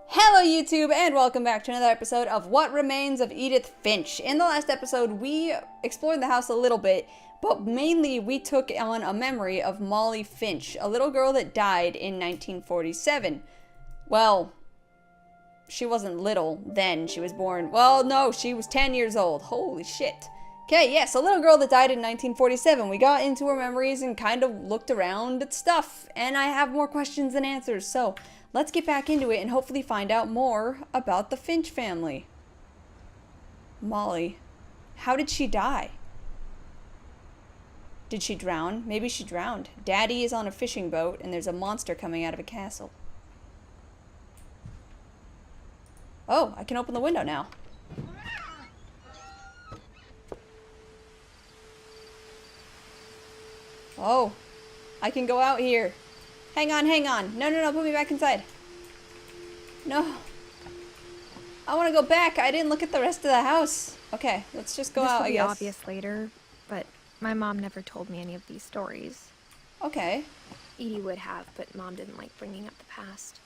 Hello YouTube and welcome back to another episode of What Remains of Edith Finch. In the last episode we explored the house a little bit, but mainly we took on a memory of Molly Finch, a little girl that died in 1947. Well, she wasn't little then, she was born, well no, she was 10 years old. Holy shit. Okay, yes, a little girl that died in 1947. We got into her memories and kind of looked around at stuff, and I have more questions than answers, so let's get back into it and hopefully find out more about the Finch family. Molly. How did she die? Did she drown? Maybe she drowned. Daddy is on a fishing boat and there's a monster coming out of a castle. Oh, I can open the window now. Oh, I can go out here. Hang on, hang on. No, no, no, put me back inside. No. I want to go back. I didn't look at the rest of the house. Okay, let's just go out, I guess. This will be obvious later, but my mom never told me any of these stories. Okay. Edie would have, but Mom didn't like bringing up the past.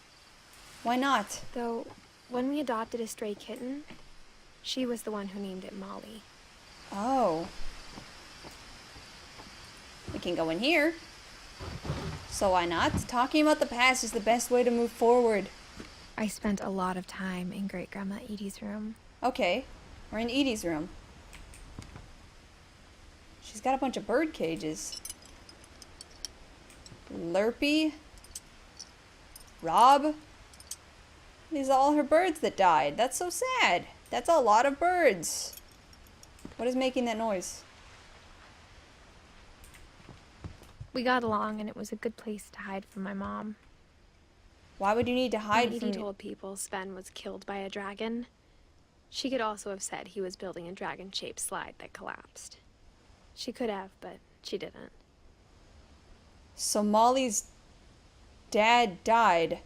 Why not? Though, when we adopted a stray kitten, she was the one who named it Molly. Oh. We can go in here. So why not? Talking about the past is the best way to move forward. I spent a lot of time in Great-Grandma Edie's room. Okay. We're in Edie's room. She's got a bunch of bird cages. Lurpy. Rob. These are all her birds that died. That's so sad. That's a lot of birds. What is making that noise? We got along, and it was a good place to hide from my mom. Why would you need to hide When from... Edie told people Sven was killed by a dragon, she could also have said he was building a dragon-shaped slide that collapsed. She could have, but she didn't. So Molly's dad died.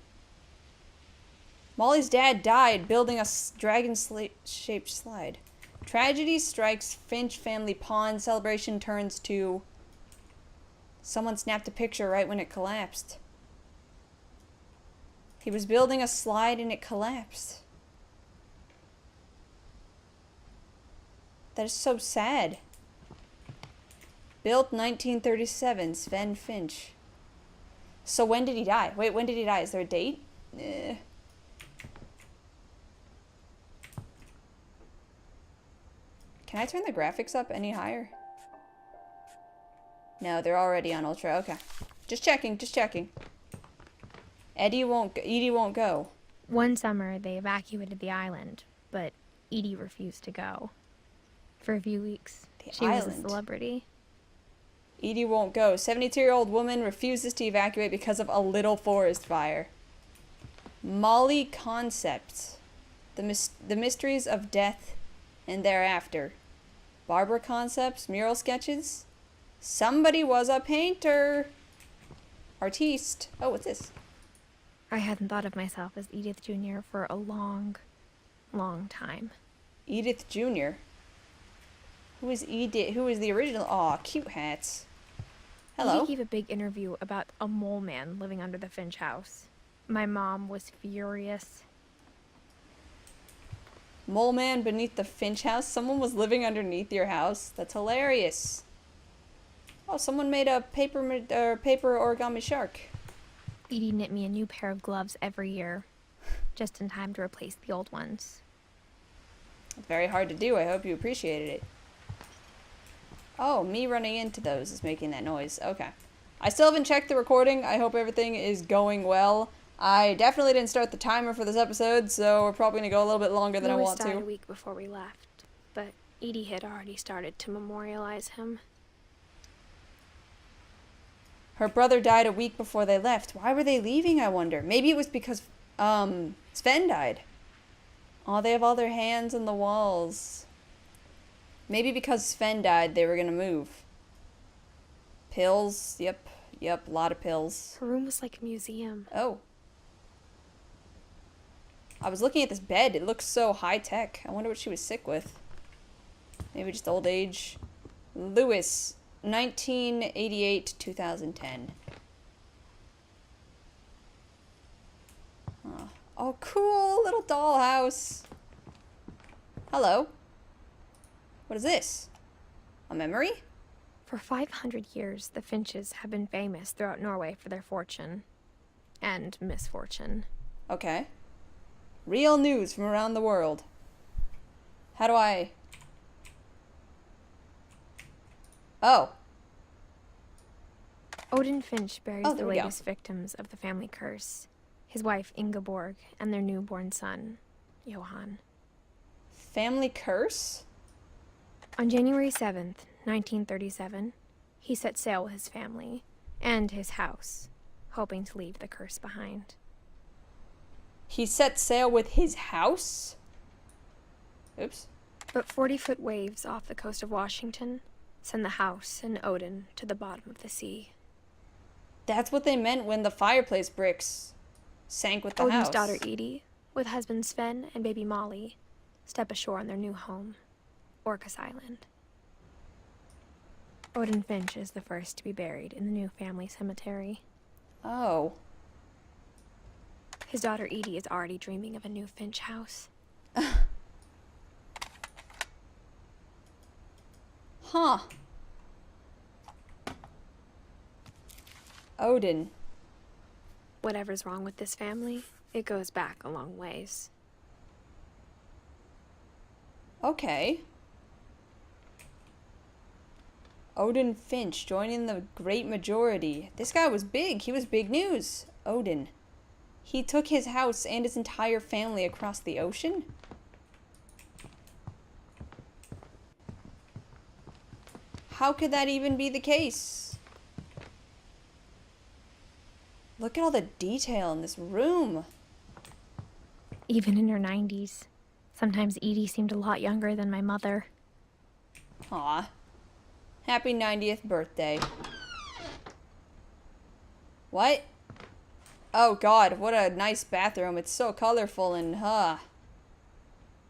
Molly's dad died building a dragon-shaped slide. Tragedy strikes Finch family pond. Celebration turns to... Someone snapped a picture right when it collapsed. He was building a slide and it collapsed. That is so sad. Built 1937, Sven Finch. So when did he die? Wait, when did he die? Is there a date? Can I turn the graphics up any higher? No, they're already on ultra. Okay. Just checking, just checking. Edie won't go. One summer, they evacuated the island, but Edie refused to go. For a few weeks, she was a celebrity. Edie won't go. 72-year-old woman refuses to evacuate because of a little forest fire. Molly Concepts. The mysteries of death and thereafter. Barbara Concepts. Mural sketches. Somebody was a painter. Artiste. Oh, what's this? I hadn't thought of myself as Edith Jr. for a long, long time. Edith Jr.? Who is Edith? Who is the original? Aw, cute hats. Hello? Edie gave a big interview about a mole man living under the Finch house. My mom was furious. Mole man beneath the Finch house? Someone was living underneath your house? That's hilarious. Oh, someone made a paper origami shark. Edie knit me a new pair of gloves every year, just in time to replace the old ones. It's very hard to do. I hope you appreciated it. Oh, me running into those is making that noise. Okay. I still haven't checked the recording. I hope everything is going well. I definitely didn't start the timer for this episode, so we're probably going to go a little bit longer than I want to. We started a week before we left, but Edie had already started to memorialize him. Her brother died a week before they left. Why were they leaving, I wonder? Maybe it was because, Sven died. Oh, they have all their hands on the walls. Maybe because Sven died, they were gonna move. Pills. Yep, a lot of pills. Her room was like a museum. Oh. I was looking at this bed. It looks so high-tech. I wonder what she was sick with. Maybe just old age. Lewis. 1988 to 2010. Oh, cool. Little dollhouse. Hello. What is this? A memory? For 500 years, the Finches have been famous throughout Norway for their fortune. And misfortune. Okay. Real news from around the world. How do I... Oh. Odin Finch buries Oh, the there we go. latest victims of the family curse. His wife, Ingeborg, and their newborn son, Johan. Family curse? On January 7th, 1937, he set sail with his family and his house, hoping to leave the curse behind. He set sail with his house? Oops. But 40-foot waves off the coast of Washington send the house and Odin to the bottom of the sea. That's what they meant when the fireplace bricks sank with the Odin's house. daughter Edie, with husband Sven and baby Molly, step ashore on their new home, Orcas Island. Odin Finch is the first to be buried in the new family cemetery. Oh. His daughter Edie is already dreaming of a new Finch house. Huh. Odin. Whatever's wrong with this family, it goes back a long ways. Okay. Odin Finch joining the great majority. This guy was big. He was big news. Odin. He took his house and his entire family across the ocean? How could that even be the case? Look at all the detail in this room. Even in her 90s. Sometimes Edie seemed a lot younger than my mother. Aw. Happy 90th birthday. What? Oh god, what a nice bathroom. It's so colorful and,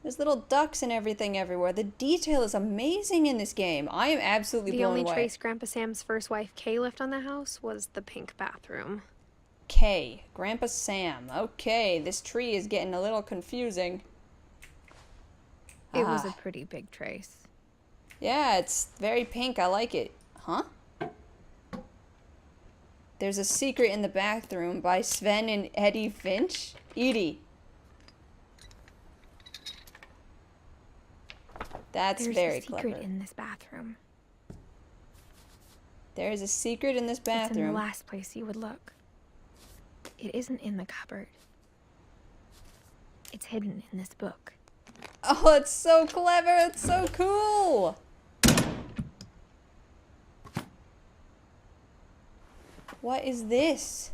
there's little ducks and everything everywhere. The detail is amazing in this game. I am absolutely The blown only away. trace Grandpa Sam's first wife, Kay, left on the house was the pink bathroom. K. Grandpa Sam. Okay, this tree is getting a little confusing. It was a pretty big trace. Yeah, it's very pink. I like it. Huh? There's a secret in the bathroom by Sven and Eddie Finch. Edie. That's There's very a secret clever. in this bathroom. There is a secret in this It's in the bathroom. last place you would look. It isn't in the cupboard. It's hidden in this book. Oh, it's so clever. It's so cool. What is this?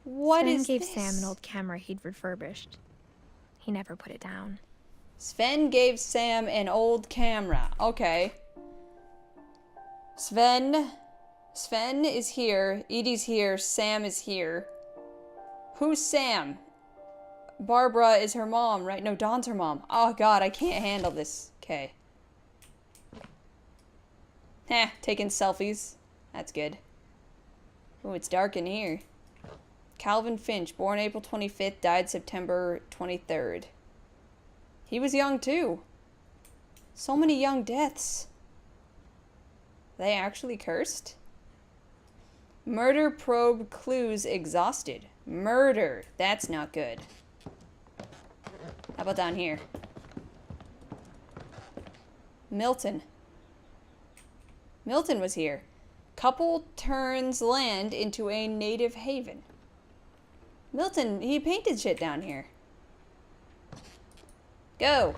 What Sven is gave this? Sam an old camera he'd refurbished. He never put it down. Sven gave Sam an old camera. Okay. Sven is here. Edie's here. Sam is here. Who's Sam? Barbara is her mom, right? No, Dawn's her mom. Oh god, I can't handle this. Okay. Heh, taking selfies. That's good. Oh, it's dark in here. Calvin Finch, born April 25th, died September 23rd. He was young too. So many young deaths. They actually cursed? Murder probe clues exhausted. Murder. That's not good. How about down here? Milton. Milton was here. Couple turns land into a native haven. Milton, he painted shit down here. Go.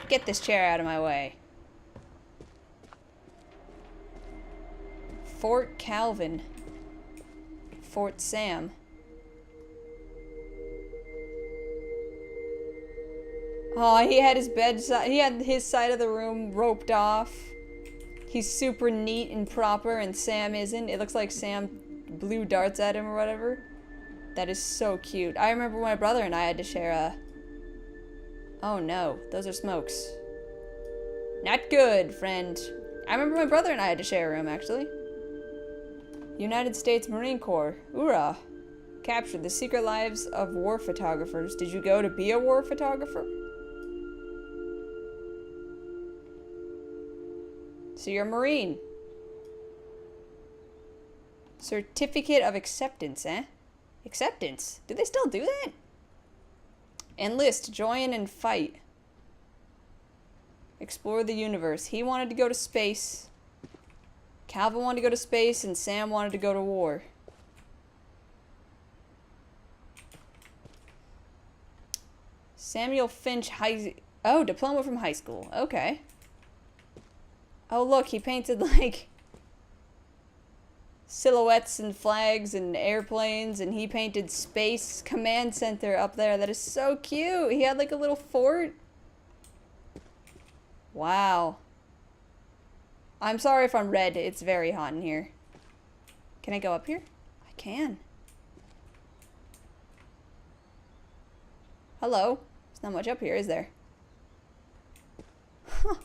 Get this chair out of my way. Fort Calvin. Fort Sam. Oh, he had his he had his side of the room roped off. He's super neat and proper, and Sam isn't. It looks like Sam blew darts at him or whatever. That is so cute. I remember my brother and I had to share a... Oh no, those are smokes. Not good, friend. I remember my brother and I had to share a room, actually. United States Marine Corps. Hoorah. Captured the secret lives of war photographers. Did you go to be a war photographer? So you're a Marine. Certificate of acceptance, eh? Acceptance? Do they still do that? Enlist, join, and fight. Explore the universe. He wanted to go to space. Calvin wanted to go to space, and Sam wanted to go to war. Samuel Finch Oh, diploma from high school. Okay. Oh, look, he painted, like, silhouettes and flags and airplanes, and he painted Space Command Center up there. That is so cute. He had, like, a little fort. Wow. I'm sorry if I'm red. It's very hot in here. Can I go up here? I can. Hello. There's not much up here, is there? Huh.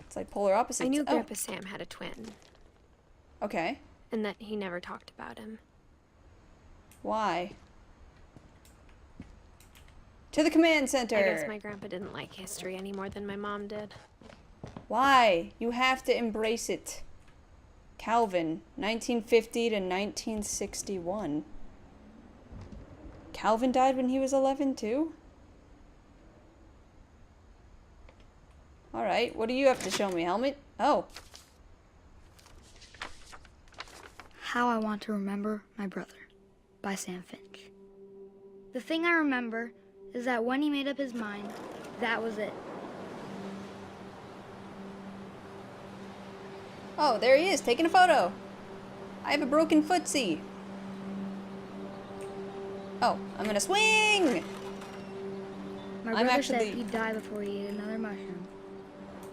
It's like polar opposites. I knew Grandpa Sam had a twin. Okay. And that he never talked about him. Why? To the command center! I guess my grandpa didn't like history any more than my mom did. Why? You have to embrace it. Calvin, 1950 to 1961. Calvin died when he was 11 too? Alright, what do you have to show me, Helmet? Oh. How I Want to Remember My Brother by Sam Finch. The thing I remember is that when he made up his mind, that was it. Oh, there he is, taking a photo. I have a broken footsie. Oh, I'm gonna swing! My brother said he'd die before he ate another mushroom.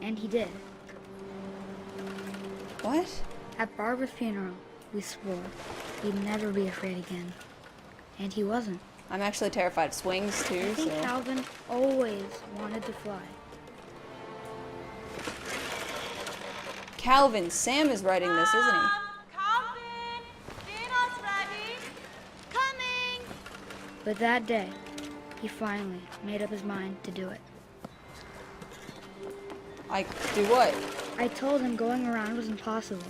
And he did. What? At Barbara's funeral, we swore he'd never be afraid again. And he wasn't. I'm actually terrified of swings too, I think so... Calvin always wanted to fly. Calvin, Sam is writing this, isn't he? Calvin, dinner's ready. Coming. But that day, he finally made up his mind to do it. I do what? I told him going around was impossible.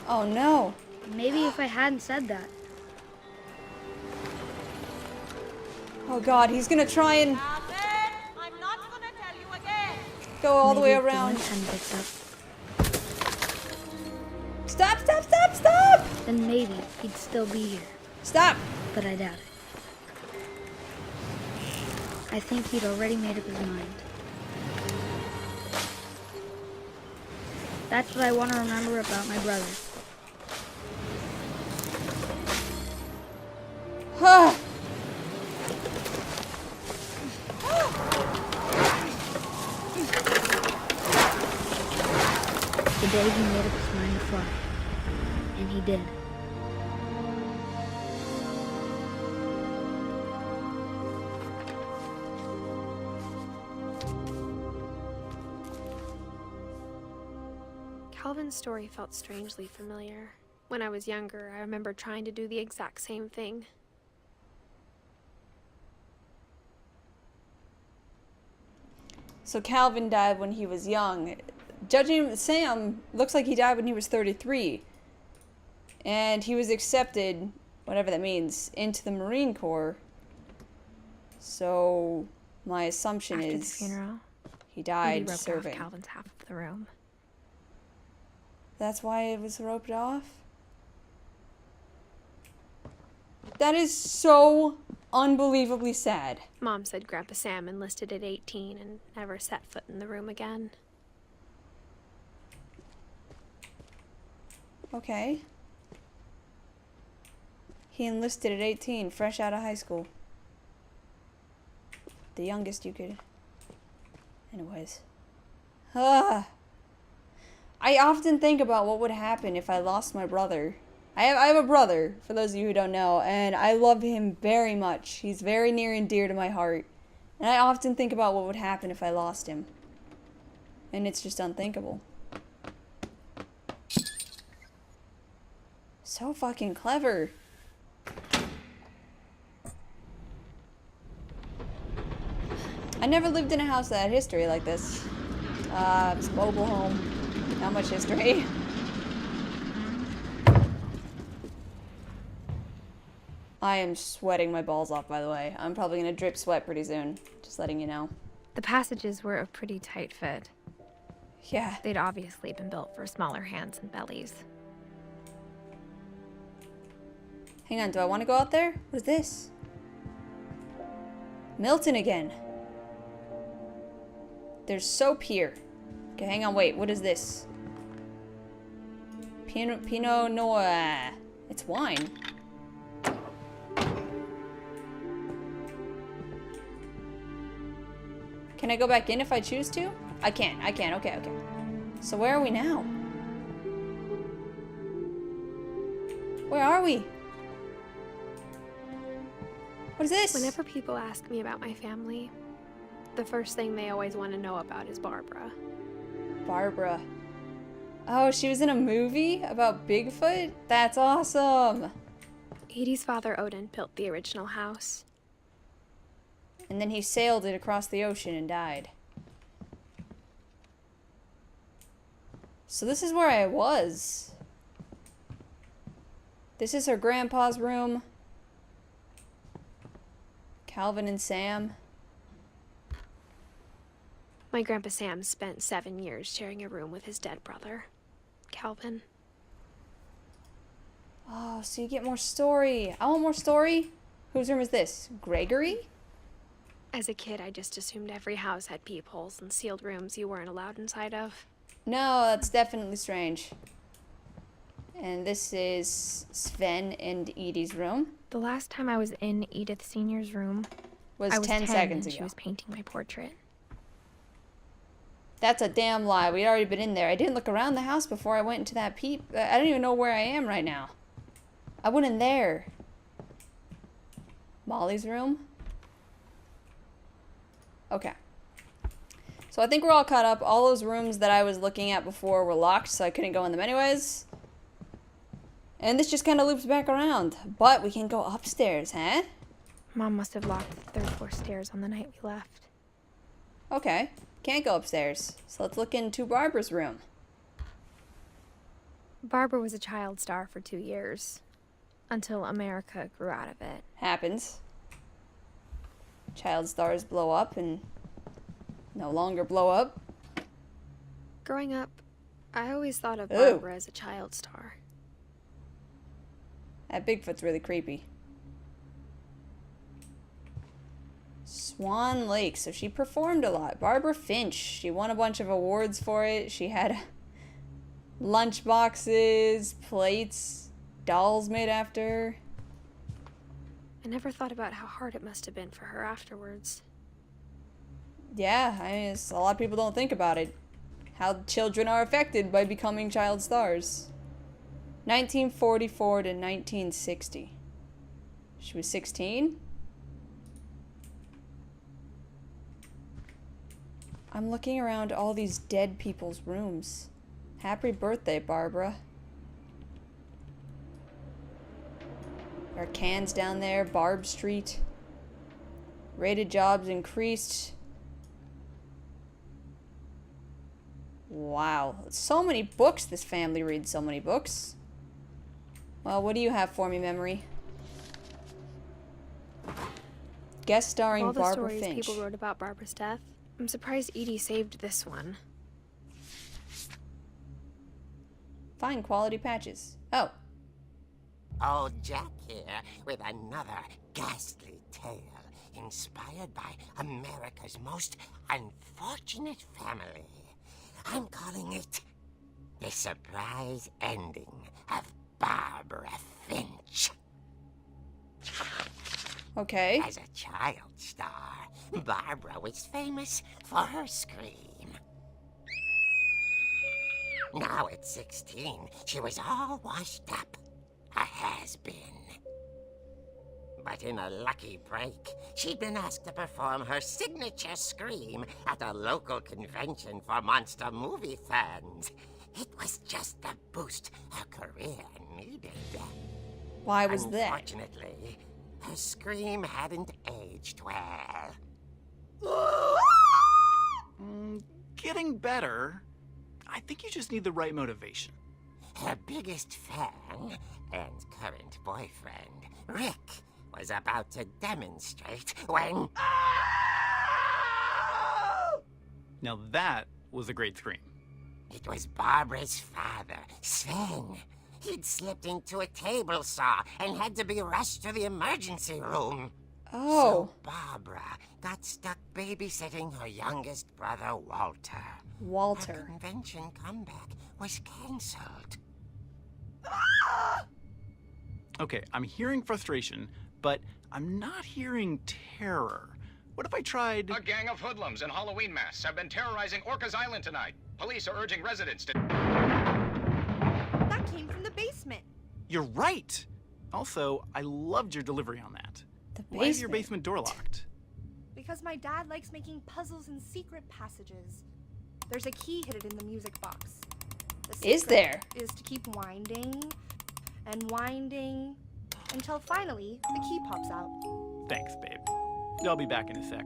Oh no. Maybe if I hadn't said that. Oh god, he's gonna try and Calvin, I'm not gonna tell you again. go all the way Maybe if around. the wind hadn't picked up, Stop, stop, stop, stop! then maybe he'd still be here. Stop! But I doubt it. I think he'd already made up his mind. That's what I want to remember about my brother. Huh. The day he made up his mind to fly. And he did. Calvin's story felt strangely familiar. When I was younger, I remember trying to do the exact same thing. So Calvin died when he was young. Judging Sam, looks like he died when he was 33. And he was accepted, whatever that means, into the Marine Corps. So my assumption After the is funeral, he died Rudy roped serving. off Calvin's half of the room. That's why it was roped off? That is so unbelievably sad. Mom said Grandpa Sam enlisted at 18 and never set foot in the room again. Okay. He enlisted at 18, fresh out of high school. The youngest you could... Anyways. I often think about what would happen if I lost my brother. I have a brother, for those of you who don't know, and I love him very much. He's very near and dear to my heart. And I often think about what would happen if I lost him. And it's just unthinkable. So fucking clever. I never lived in a house that had history like this. It's a mobile home. Not much history. I am sweating my balls off, by the way. I'm probably gonna drip sweat pretty soon. Just letting you know. The passages were a pretty tight fit. Yeah. They'd obviously been built for smaller hands and bellies. Hang on, do I want to go out there? What is this? Milton again. There's soap here. Okay, hang on, wait, what is this? Pinot Noir. It's wine. Can I go back in if I choose to? I can, okay, okay. So where are we now? Where are we? What is this? Whenever people ask me about my family, the first thing they always want to know about is Barbara. Barbara. Oh, she was in a movie about Bigfoot? That's awesome! Edie's father, Odin, built the original house. And then he sailed it across the ocean and died. So this is where I was. This is her grandpa's room. Calvin and Sam. My grandpa Sam spent 7 years sharing a room with his dead brother, Calvin. Oh, so you get more story. I want more story. Whose room is this? Gregory? As a kid, I just assumed every house had peepholes and sealed rooms you weren't allowed inside of. No, that's definitely strange. And this is Sven and Edie's room. The last time I was in Edith Sr.'s room, Was I was 10 10 seconds and ago. she was painting my portrait. That's a damn lie. We'd already been in there. I didn't look around the house before I went into that peep. I don't even know where I am right now. I went in there. Molly's room? Okay. So I think we're all caught up. All those rooms that I was looking at before were locked, so I couldn't go in them anyways. And this just kind of loops back around. But we can go upstairs, huh? Mom must have locked the third floor stairs on the night we left. Okay. Can't go upstairs. So let's look into Barbara's room. Barbara was a child star for 2 years, until America grew out of it. Happens. Child stars blow up and no longer blow up. Growing up, I always thought of Ooh. Barbara as a child star. That Bigfoot's really creepy. Swan Lake. So she performed a lot. Barbara Finch. She won a bunch of awards for it. She had lunch boxes, plates, dolls made after her. I never thought about how hard it must have been for her afterwards. Yeah, I mean, a lot of people don't think about it. How children are affected by becoming child stars. 1944 to 1960. She was 16? I'm looking around all these dead people's rooms. Happy birthday, Barbara. There are cans down there, Barb Street. Rated jobs increased. Wow, so many books. This family reads so many books. Well, what do you have for me, Memory? Guest starring All the Barbara stories Finch. people wrote about Barbara's death, I'm surprised Edie saved this one. Fine quality patches. Oh, Old Jack here with another ghastly tale inspired by America's most unfortunate family. I'm calling it The Surprise Ending of Barbara Finch. okay. As a child star, Barbara was famous for her scream. Now at 16, she was all washed up. A has-been. But in a lucky break, she'd been asked to perform her signature scream at a local convention for monster movie fans. It was just the boost her career needed. Why was that? Unfortunately, her scream hadn't aged well. Getting better. I think you just need the right motivation. Her biggest fan and current boyfriend, Rick, was about to demonstrate when... Now that was a great scream. It was Barbara's father, Sven. He'd slipped into a table saw and had to be rushed to the emergency room. Oh. So Barbara got stuck babysitting her youngest brother, Walter. Her Walter. convention comeback was cancelled. Okay, I'm hearing frustration, but I'm not hearing terror. What if I tried... A gang of hoodlums in Halloween masks have been terrorizing Orcas Island tonight. Police are urging residents to... That came from the basement. You're right! Also, I loved your delivery on that. The Why is your basement. basement door locked? Because my dad likes making puzzles and secret passages. There's a key hidden in the music box. The Is secret there? is to keep winding and winding until finally the key pops out. Thanks, babe. I'll be back in a sec.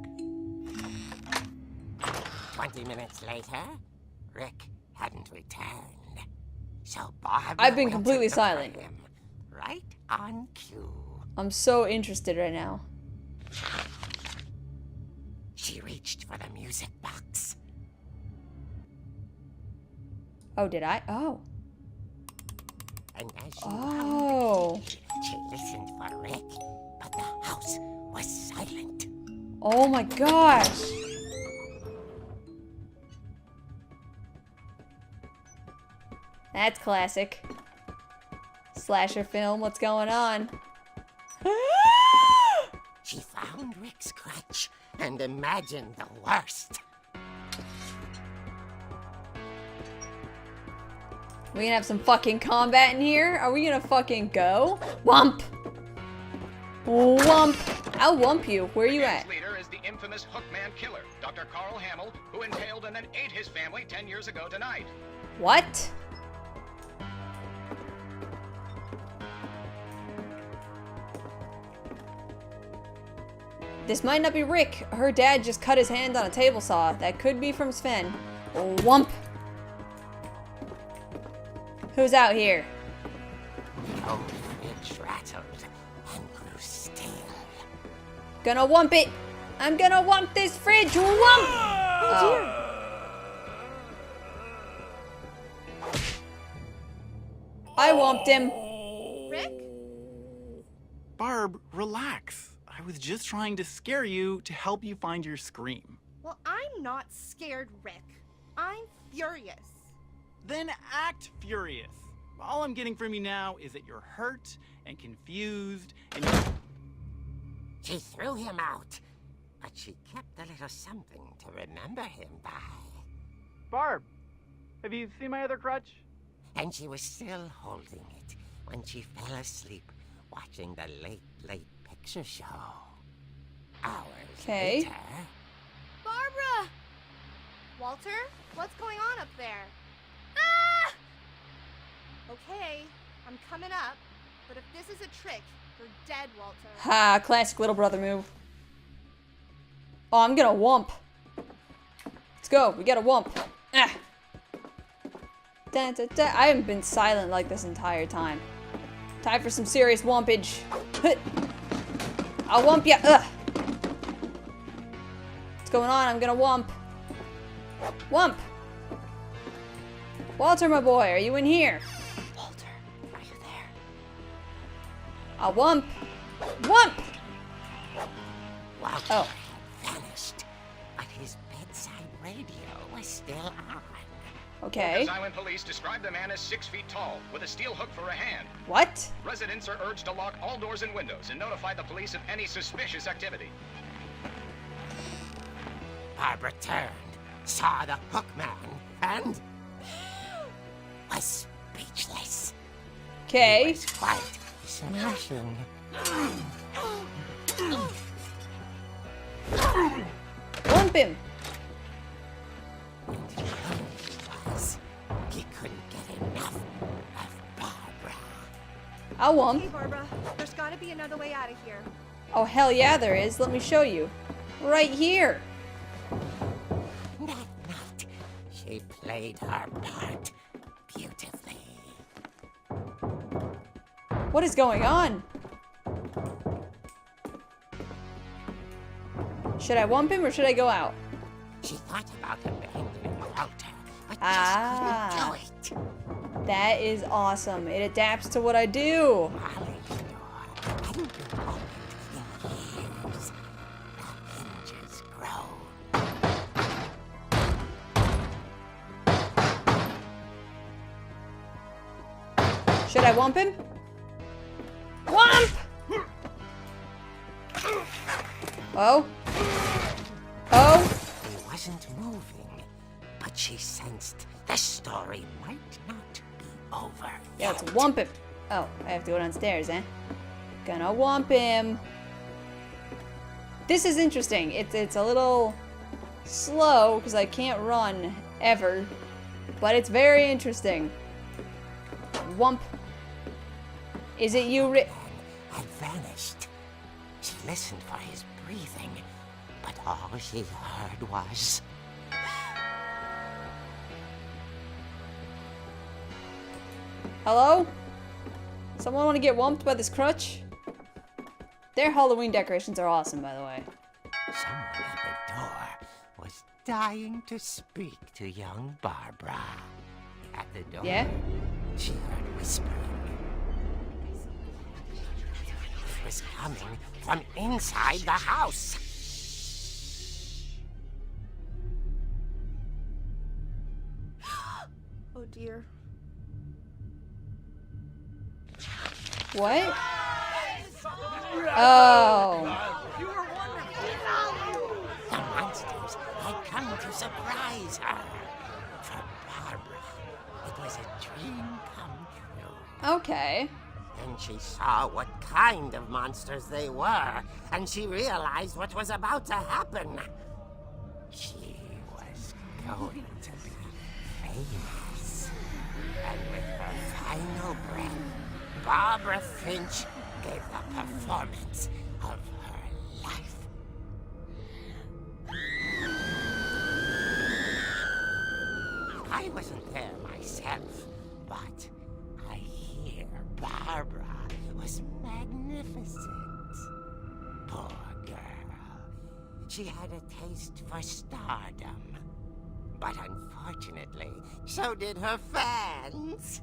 20 minutes later, Rick hadn't returned. So Barbara I've been went to completely look for silent. him, right on cue. I'm so interested right now. She reached for the music box. Oh, did I? Oh. And as she Oh. wound the key, she listened for Rick, but the house was silent. Oh my gosh. That's classic. Slasher film, what's going on? She found Rick's crutch and imagined the worst. We gonna have some fucking combat in here? Are we gonna fucking go? Whump! Whump! I'll whump you. Where are you The at? gang's leader is the infamous Hookman killer, Dr. Carl Hamill, who impaled and then ate his family 10 years ago tonight. What? This might not be Rick. Her dad just cut his hand on a table saw. That could be from Sven. Whump! Who's out here? The old fridge rattled and grew still. Gonna whump it! I'm gonna whump this fridge! Whump! Oh. I whumped him. Rick? Barb, relax. I was just trying to scare you to help you find your scream. Well, I'm not scared, Rick. I'm furious. Then act furious. All I'm getting from you now is that you're hurt and confused and you're... She threw him out, but she kept a little something to remember him by. Barb, have you seen my other crutch? And she was still holding it when she fell asleep watching the late picture show. Hours Okay. later... Barbara! Walter, what's going on up there? Ah! Okay, I'm coming up, but if this is a trick, you're dead, Walter. Ha, classic little brother move. Oh, I'm gonna whump. Let's go, we gotta whump. Ah. Da, da, da. I haven't been silent like this entire time. Time for some serious whumpage. Huh. I'll whump ya. Ugh. What's going on? I'm gonna whump. Whump. Walter, my boy, are you in here? Walter, are you there? I'll whump. Whump! Walter Oh. had vanished, but his bedside radio was still on. Okay. Orcas Island police describe the man as 6 feet tall, with a steel hook for a hand. What? Residents are urged to lock all doors and windows and notify the police of any suspicious activity. Barbara turned, saw the hook man, and was speechless. He Okay. was quite smashing. Whump him. And he was. He couldn't I'll wump. Hey, Barbara. There's gotta be another way out of here. Oh, hell yeah, there is. Let me show you. Right here. That night, she played her part beautifully. What is going on? Should I wump him or should I go out? She thought about abandoning Walter, but Ah. just couldn't do it. That is awesome. It adapts to what I do. Molly's door hadn't been opened in years. The hinges grow. Should I wump him? Wump! Oh? Oh? He wasn't moving, but she sensed the story might not be over Yeah, yet. let's wump him. Oh, I have to go downstairs, eh? Gonna wump him. This is interesting. It's a little slow because I can't run ever, but it's very interesting. Wump. Is it you, Had vanished. She listened for his breathing, but all she heard was... Hello? Someone want to get wumped by this crutch? Their Halloween decorations are awesome, by the way. Someone at the door was dying to speak to young Barbara. At the door, Yeah? she heard whispering. It was coming from inside the house. Oh dear. What? Oh. The monsters had come to surprise her. For Barbara, it was a dream come true. Okay. Then she saw what kind of monsters they were, and she realized what was about to happen. She was going to be famous. And with her final breath, Barbara Finch gave the performance of her life. I wasn't there myself, but I hear Barbara was magnificent. Poor girl. She had a taste for stardom. But unfortunately, so did her fans.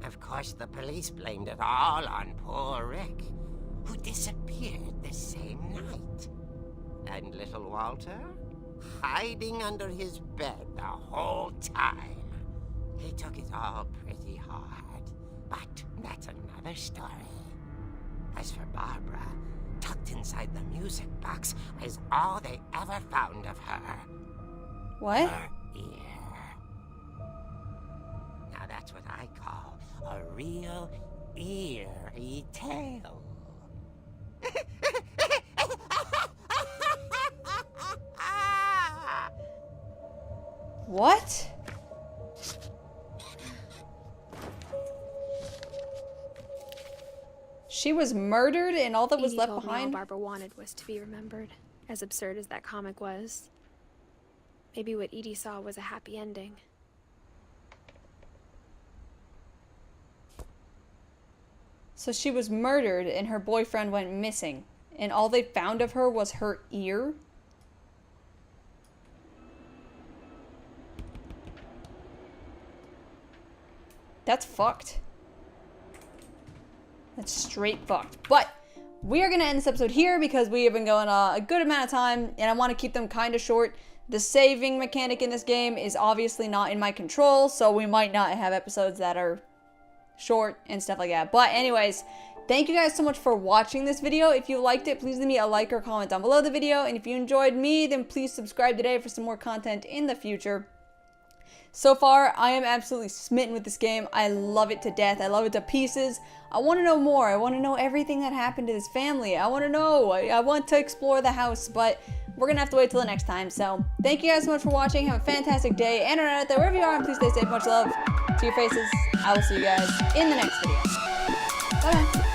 Of course, the police blamed it all on poor Rick, who disappeared the same night. And little Walter, hiding under his bed the whole time. He took it all pretty hard, but that's another story. As for Barbara, tucked inside the music box is all they ever found of her. What? Her ear. Now that's what I call a real eerie tale. What? She was murdered and all that was Edie left told me all behind? Barbara wanted was to be remembered, as absurd as that comic was. Maybe what Edie saw was a happy ending. So she was murdered and her boyfriend went missing. And all they found of her was her ear? That's fucked. That's straight fucked. But we are going to end this episode here because we have been going a good amount of time and I want to keep them kind of short. The saving mechanic in this game is obviously not in my control, so we might not have episodes that are short and stuff like that. But anyways, thank you guys so much for watching this video. If you liked it, please leave me a like or comment down below the video. And if you enjoyed me, then please subscribe today for some more content in the future. So far, I am absolutely smitten with this game. I love it to death. I love it to pieces. I want to know more. I want to know everything that happened to this family. I want to know. I want to explore the house, but we're going to have to wait till the next time. So thank you guys so much for watching. Have a fantastic day and night out there, wherever you are, and please stay safe. Much love to your faces. I will see you guys in the next video. Bye-bye.